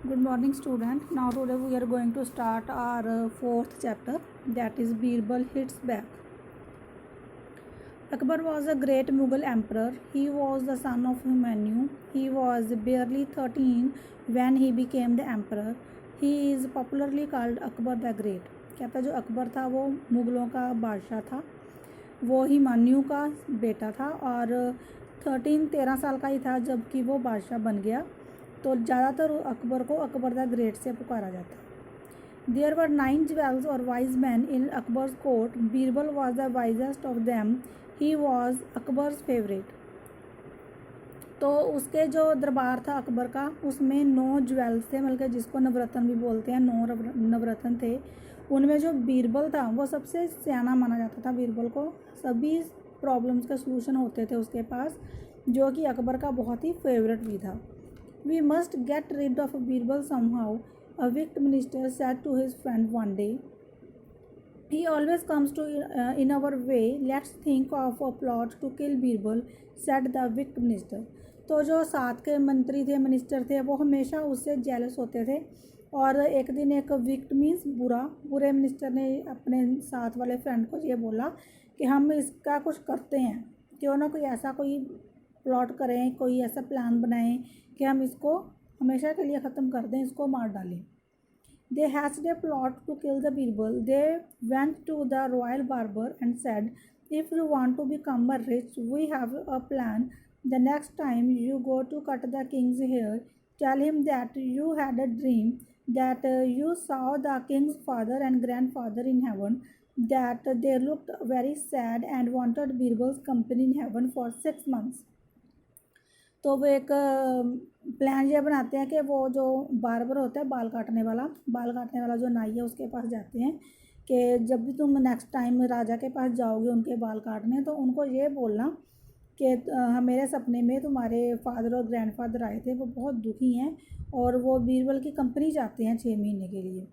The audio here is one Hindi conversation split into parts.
Good morning, student. Now today we are going to start our fourth chapter, that is Birbal hits back. Akbar was a great Mughal emperor. He was the son of Humayun. He was barely 13 when he became the emperor. He is popularly called Akbar the Great. कहता जो अकबर था वो मुग़लों का बादशाह था. वो हुमायूं का बेटा था और 13 साल का ही था जबकि वो बादशाह बन गया. तो ज़्यादातर अकबर को अकबर द ग्रेट से पुकारा जाता है. देयर वर 9 ज्वेल्स और wise man in Akbar's court. Birbal was the wisest of them. He was Akbar's favourite. तो उसके जो दरबार था अकबर का उसमें 9 ज्वेल्स थे, मतलब जिसको नवरत्न भी बोलते हैं. 9 नवरत्न थे. उनमें जो बीरबल था वो सबसे सियाना माना जाता था. बीरबल को सभी प्रॉब्लम्स का सलूशन होते थे उसके पास, जो कि अकबर का बहुत ही फेवरेट भी था. We must get rid of Birbal somehow, a wicked minister said to his friend one day. He always comes in our way. Let's think of a plot to kill Birbal, said the wicked minister. तो जो साथ के मंत्री थे, मिनिस्टर थे, वो हमेशा उससे जेलस होते थे. और एक दिन एक विक्ट मीन्स बुरे मिनिस्टर ने अपने साथ वाले फ्रेंड को ये बोला कि हम इसका कुछ करते हैं, क्यों ना कोई प्लॉट करें, कोई ऐसा प्लान बनाएं कि हम इसको हमेशा के लिए ख़त्म कर दें, इसको मार डालें. They hatched a plot to kill the Birbal. They went to the royal barber and said, if you want to become rich, we have a plan. The next time you go to cut the king's hair, tell him that you had a dream, that you saw the king's father and grandfather in heaven, that they looked very sad and wanted Birbal's company in heaven for 6 months. तो वो एक प्लान ये बनाते हैं कि वो जो बार्बर होता है, बाल काटने वाला जो नाई है, उसके पास जाते हैं कि जब भी तुम नेक्स्ट टाइम राजा के पास जाओगे उनके बाल काटने, तो उनको ये बोलना कि मेरे सपने में तुम्हारे फादर और ग्रैंडफादर आए थे, वो बहुत दुखी हैं और वो बीरबल की कंपनी चाहते हैं 6 महीने के लिए.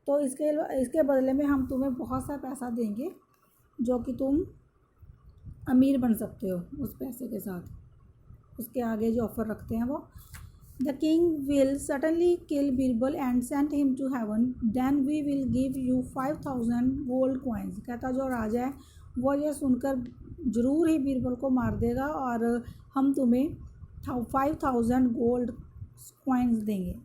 तो इसके बदले में हम तुम्हें बहुत सा पैसा देंगे जो कि तुम अमीर बन सकते हो उस पैसे के साथ. उसके आगे जो ऑफ़र रखते हैं वो, the king will suddenly kill Birbal and send him to heaven. Then we will give you 5000 gold coins. कहता जो राजा है वो ये सुनकर ज़रूर ही बीरबल को मार देगा और हम तुम्हें 5000 गोल्ड कॉइन्स देंगे.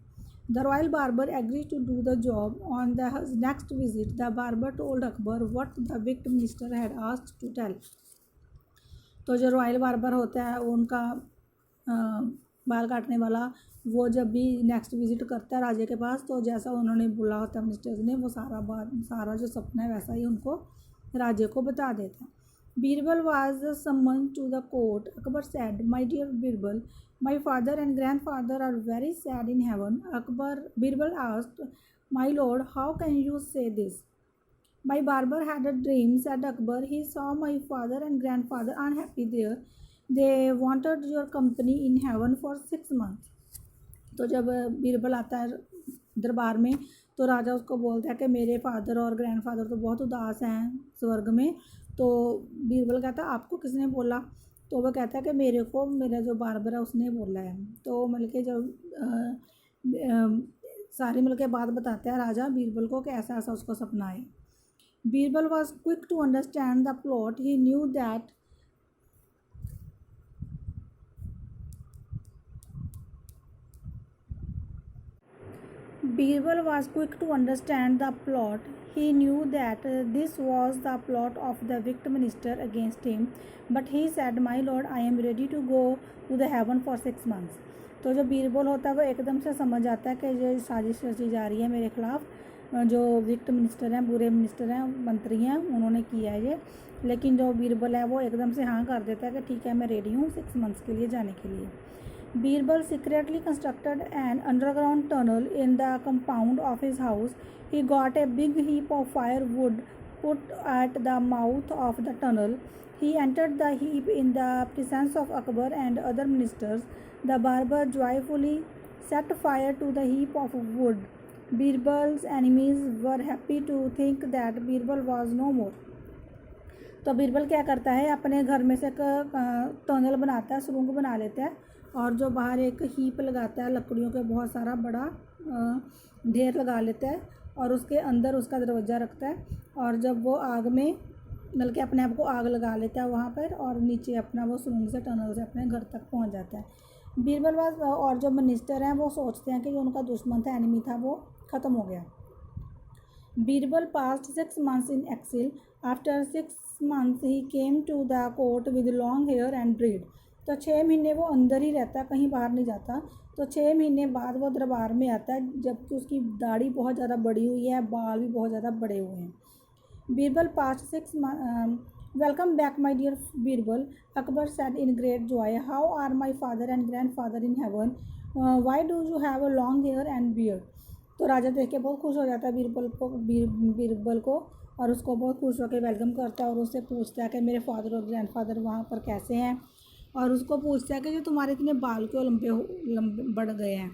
The royal barber agree to do the job. On the next visit the barber told Akbar what the wicked minister had asked to tell. तो जो रॉयल बार्बर होता है उनका बाल काटने वाला, वो जब भी नेक्स्ट विज़िट करता है राजा के पास, तो जैसा उन्होंने बोला होता है मिनिस्टर्स ने, वो सारा जो सपना है वैसा ही उनको राजा को बता देता है. Birbal was summon to the court. Akbar said, my dear Birbal, my father and grandfather are very sad in heaven. Birbal asked, my lord, how can you say this? My barber had a dream, said Akbar. He saw my father and grandfather unhappy there. They wanted your company in heaven for 6 months. तो जब बीरबल आता है दरबार में तो राजा उसको बोलता है कि मेरे फादर और ग्रैंडफादर तो बहुत उदास हैं स्वर्ग में. तो बीरबल कहता है आपको किसने बोला? तो वो कहता है कि मेरा जो बार्बर है उसने बोला है. तो मतलब कि जब सारी मतलब के बात बताता है राजा बीरबल को कि ऐसा उसको सपना है. Birbal was quick to understand the plot. He knew that this was the plot of the wicked minister against him. But he said, my lord, I am ready to go to the heaven for 6 months. तो जो बीरबल होता है वो एकदम से समझ आता है कि ये साजिश रची जा रही है मेरे खिलाफ़. जो विक्ट मिनिस्टर हैं, बुरे मिनिस्टर हैं, मंत्री हैं, उन्होंने किया है ये. लेकिन जो बीरबल है वो एकदम से हाँ कर देता है कि ठीक है मैं रेडी हूँ 6 मंथ्स के लिए जाने के लिए. Birbal secretly constructed an underground tunnel in the compound of his house. He got a big heap of fire wood put at the mouth of the tunnel. He entered the heap in the presence of Akbar and other ministers. The barber joyfully set fire to the heap of wood. Birbal's enemies were happy to think that Birbal was no more. तो बीरबल क्या करता है, अपने घर में से टनल बनाता है, सुरंग बना लेता है और जो बाहर एक हीप लगाता है लकड़ियों के बहुत सारा बड़ा ढेर लगा लेता है और उसके अंदर उसका दरवाज़ा रखता है, और जब वो आग में बल्कि अपने आप को आग लगा लेता है वहाँ पर, और नीचे अपना वो सुरंग से टनल से अपने घर तक पहुँच जाता है। बीरबल और जो मिनिस्टर हैं वो सोचते हैं कि जो उनका दुश्मन था, एनिमी था, वो ख़त्म हो गया। Birbal past 6 months in exile. After 6 months he came to the court with long hair and beard. तो 6 महीने वो अंदर ही रहता है, कहीं बाहर नहीं जाता। तो 6 महीने बाद वो दरबार में आता है, जबकि उसकी दाढ़ी बहुत ज़्यादा बड़ी हुई है, बाल भी बहुत ज़्यादा बड़े हुए हैं। Birbal past 6 months. Welcome back, my dear Birbal, Akbar said in great joy. How are my father and grandfather in heaven? Why do you have a long hair and beard? तो राजा देख के बहुत खुश हो जाता है बीरबल को और उसको बहुत खुश होकर वेलकम करता है और उससे पूछता है कि मेरे फादर और ग्रैंडफादर वहाँ पर कैसे हैं, और उसको पूछता है कि जो तुम्हारे इतने बाल क्यों लंबे बढ़ गए हैं।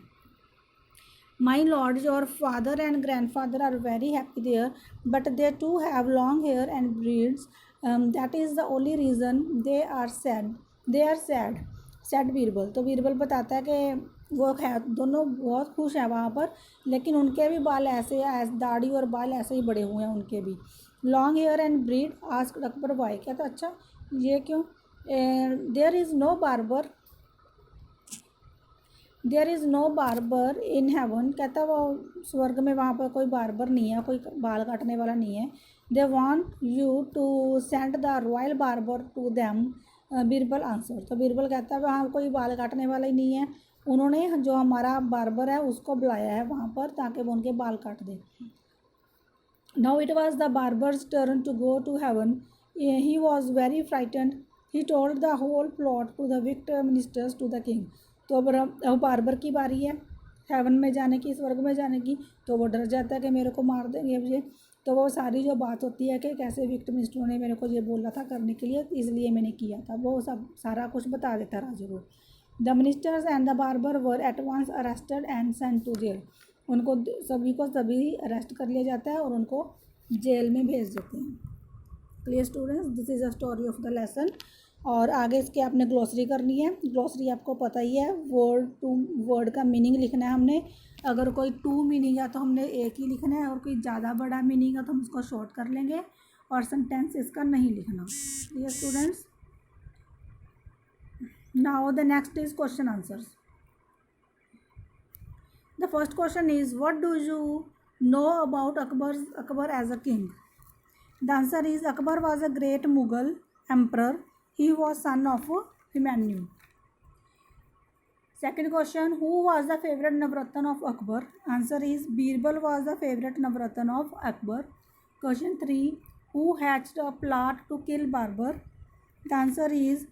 My lord, your father and grandfather are very happy there, but they too have long hair and beards. That is the only reason they are sad. They are sad, said Birbal. तो बीरबल बताता है कि वो है दोनों बहुत खुश हैं वहाँ पर, लेकिन उनके भी बाल ऐसे दाढ़ी और बाल ऐसे ही बड़े हुए हैं उनके भी। Long hair and beard asked Akbar why. क्या था, अच्छा ये क्यों? There is no barber in heaven. कहता वो स्वर्ग में वहाँ पर कोई बार्बर नहीं है, कोई बाल काटने वाला नहीं है। They want you to send the royal barber to them, Birbal answer. तो बीरबल कहता है वहाँ कोई बाल काटने वाला ही नहीं है, उन्होंने जो हमारा बार्बर है उसको बुलाया है वहाँ पर ताकि वो उनके बाल काट दे। Now it was the barber's turn to go to heaven. He was very frightened. He told the whole plot to the wicked ministers to the king. तो अब बार्बर की बारी है हेवन में जाने की, स्वर्ग में जाने की। तो वो डर जाता है कि मेरे को मार देंगे मुझे। तो वो सारी जो बात होती है कि कैसे विक्टर मिनिस्टरों ने मेरे को ये बोला था करने के लिए, इसलिए मैंने किया था, वो सब सारा कुछ बता देता राजा को। The ministers and the barber were at once arrested and sent to jail. उनको सभी अरेस्ट कर लिया जाता है और उनको जेल में भेज देते हैं। Clear students, this is a story of the lesson. और आगे इसके आपने ग्लॉसरी करनी है। ग्लॉसरी आपको पता ही है, वर्ड टू वर्ड का मीनिंग लिखना है हमने। अगर कोई 2 मीनिंग है तो हमने एक ही लिखना है, और कोई ज़्यादा बड़ा मीनिंग है तो हम उसको शॉर्ट कर लेंगे, और सेंटेंस इसका नहीं लिखना। Clear students, now the next is question answers. The first question is what do you know about Akbar as a king? The answer is Akbar was a great Mughal emperor. He was son of Humayun. Second question, who was the favorite Navratna of Akbar? Answer is Birbal was the favorite Navratna of Akbar. Question 3, who hatched a plot to kill Barbar? The answer is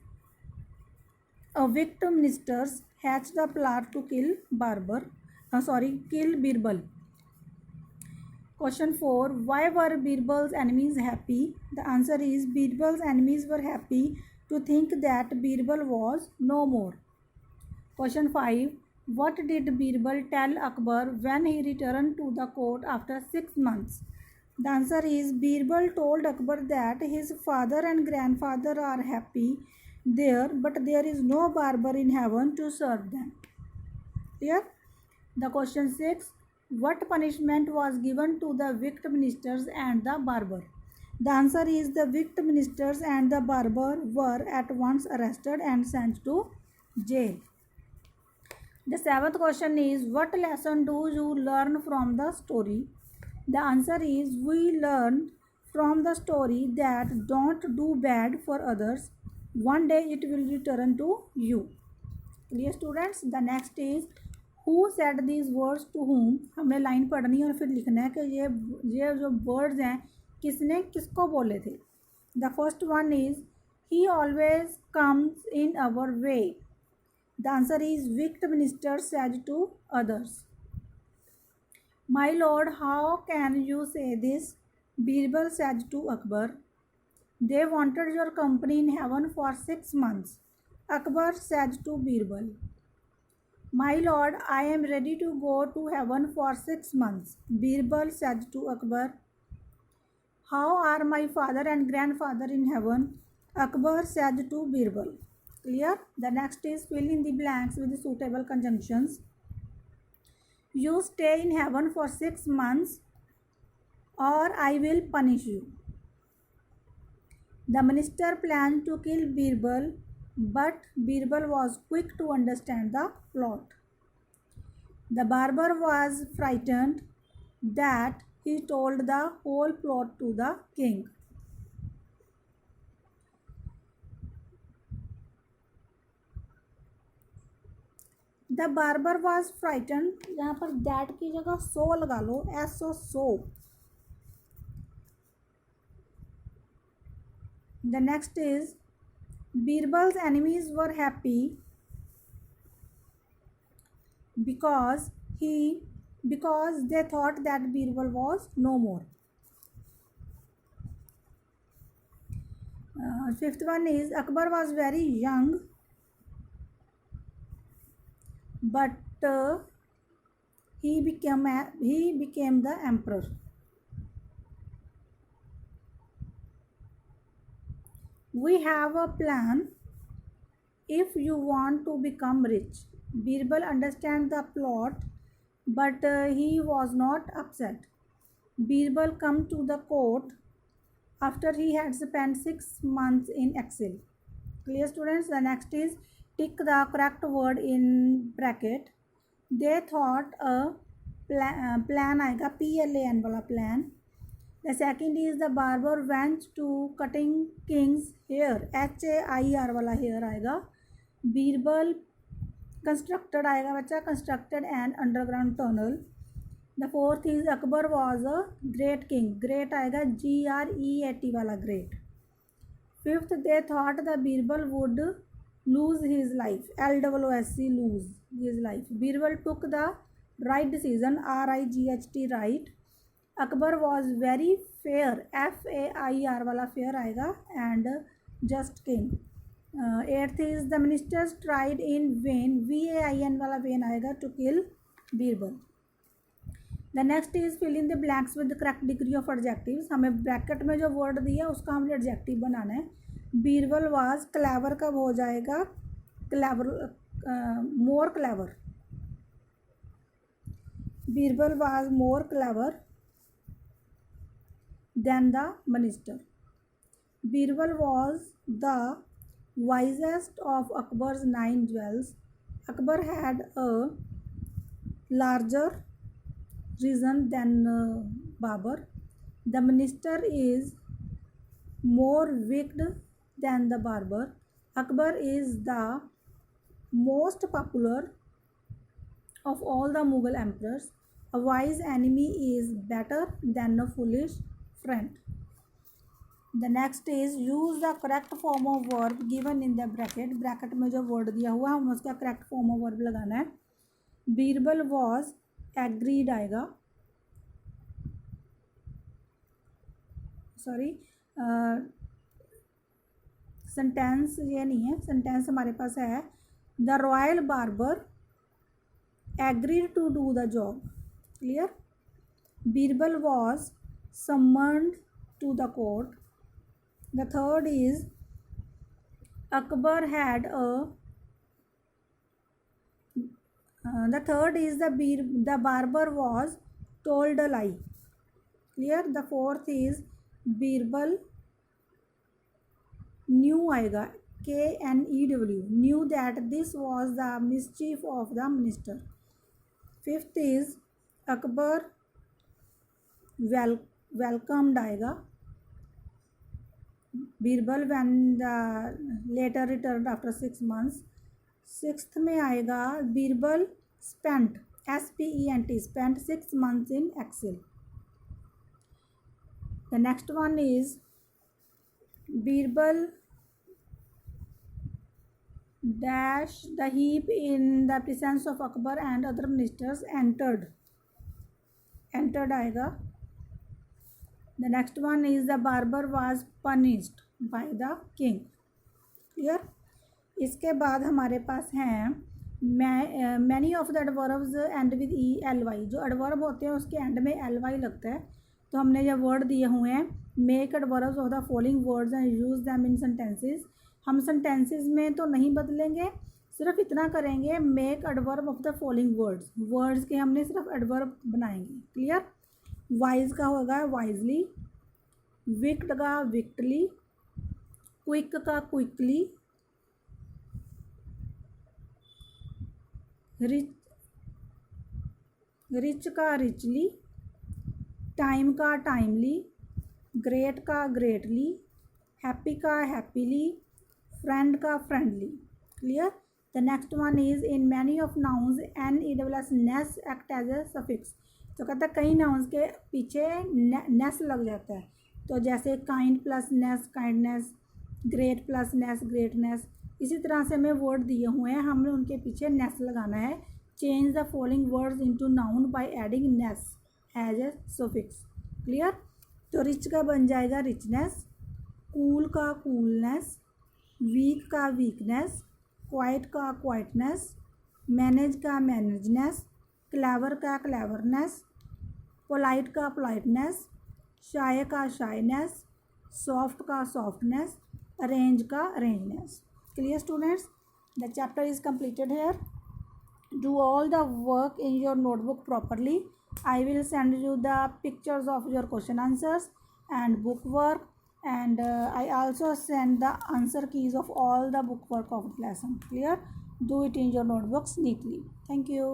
victim ministers hatched the plot to kill kill Birbal. Question 4, why were Birbal's enemies happy? The answer is Birbal's enemies were happy to think that Birbal was no more. Question 5, what did Birbal tell Akbar when he returned to the court after 6 months? The answer is Birbal told Akbar that his father and grandfather are happy there, but there is no barber in heaven to serve them. Clear? The question 6, what punishment was given to the wicked ministers and the barber? The answer is the wicked ministers and the barber were at once arrested and sent to jail. The 7th question is what lesson do you learn from the story? The answer is we learn from the story that don't do bad for others. One day it will return to you. Clear students? The next is who said these words to whom? हमने लाइन पढ़नी है और फिर लिखना है कि ये जो वर्ड्स हैं किसने किसको बोले थे। The first one is he always comes in our way. The answer is wicked minister said to others. My lord how can you say this? Birbal said to Akbar. They wanted your company in heaven for 6 months. Akbar said to Birbal. My lord I am ready to go to heaven for 6 months. Birbal said to Akbar. How are my father and grandfather in heaven? Akbar said to Birbal. Clear? The next is fill in the blanks with the suitable conjunctions. You stay in heaven for 6 months or I will punish you. The minister planned to kill Birbal, but Birbal was quick to understand the plot. The barber was frightened that he told the whole plot to the king. The barber was frightened, यहाँ पर that की जगह so लगा लो, so. The next is Birbal's enemies were happy because they thought that Birbal was no more. Fifth one is Akbar was very young, but he became the emperor. We have a plan if you want to become rich. Birbal understand the plot, but he was not upset. Birbal come to the court after he had spent 6 months in exile. Clear, students? The next is tick the correct word in bracket. They thought a plan आएगा PLAN वाला plan. The second is the barber went to cutting king's hair. HAIR वाला hair आएगा. Birbal constructed आएगा बच्चा, constructed an underground tunnel. The fourth is Akbar was a great king. Great आएगा GREAT वाला great. Fifth, they thought the Birbal would lose his life. LOOSE, lose his life. Birbal took the right decision. RIGHT, right. Akbar was very fair. FAIR वाला fair आएगा and just king. Eighth is the ministers tried in vain. VAIN वाला vain आएगा to kill Birbal. The next is fill in the blanks with the correct degree of adjectives. हमें ब्रैकेट में जो वर्ड दिया उसका हमें एडजेक्टिव बनाना है. बीरबल वाज क्लेवर कब हो जाएगा? Clever, more clever. Birbal was more clever than the minister. Birbal was the wisest of Akbar's 9 jewels. Akbar had a larger reason than Babur. The minister is more wicked than the barber. Akbar is the most popular of all the Mughal emperors. A wise enemy is better than a foolish friend. The next is use the correct form of verb given in the bracket. Bracket में जो वर्ड दिया हुआ है हमें उसका करेक्ट फॉर्म ऑफ वर्ब लगाना है. बीरबल वॉज एग्रीड आएगा, सॉरी सेंटेंस ये नहीं है, सेंटेंस हमारे पास है the royal barber agreed to do the job. Clear? Birbal was summoned to the court. The third is Akbar had a the third is the barber was told a lie. Clear? The fourth is Birbal knew आएगा KNEW, knew that this was the mischief of the minister. Fifth is Akbar welcomed आएगा. Birbal when the later returned after 6 months. Sixth में आएगा Birbal spent spent 6 months in exile. The next one is Birbal dash the heap in the presence of Akbar and other ministers entered आएगा. The next one is the barber was punished by the king. Clear? इसके बाद हमारे पास हैं many of the adverbs end with ly. जो adverb होते हैं उसके end में ly लगता है. तो हमने ये word दिए हुए हैं make adverbs of the following words and use them in sentences. हम सेंटेंसेस में तो नहीं बदलेंगे, सिर्फ इतना करेंगे, make adverb of the following words, words के हमने सिर्फ एडवर्ब बनाएंगे। क्लियर। वाइज का होगा वाइजली, विक्ड का विक्टली, क्विक का क्विकली, रिच का रिचली, टाइम का टाइमली, ग्रेट का ग्रेटली, हैप्पी का हैप्पीली, फ्रेंड का friendly. Clear. The next one is in many of nouns N E double S ness act as a suffix. तो कहता है कई नाउन्स के पीछे नेस लग जाता है, तो जैसे काइंड प्लस नेस काइंडनेस, ग्रेट प्लस नेस ग्रेटनेस, इसी तरह से हमें वर्ड दिए हुए हैं, हमने उनके पीछे नेस लगाना है। Change the following words into noun by adding ness as a suffix. Clear. तो रिच का बन जाएगा रिचनेस, कूल का कूलनेस, वीक का वीकनेस, क्वाइट का क्वाइटनेस, मैनेज का मैनेजनेस, क्लेवर का क्लेवरनेस, पोलाइट का पोलाइटनेस, शाय का शाइनेस, सॉफ्ट का सॉफ्टनेस, अरेंज का arrangeness. Clear students, the chapter is completed here. Do all the work in your notebook properly. I will send you the pictures of your question answers and book work, and I also send the answer keys of all the book work of the lesson. Clear. Do it in your notebooks neatly. Thank you.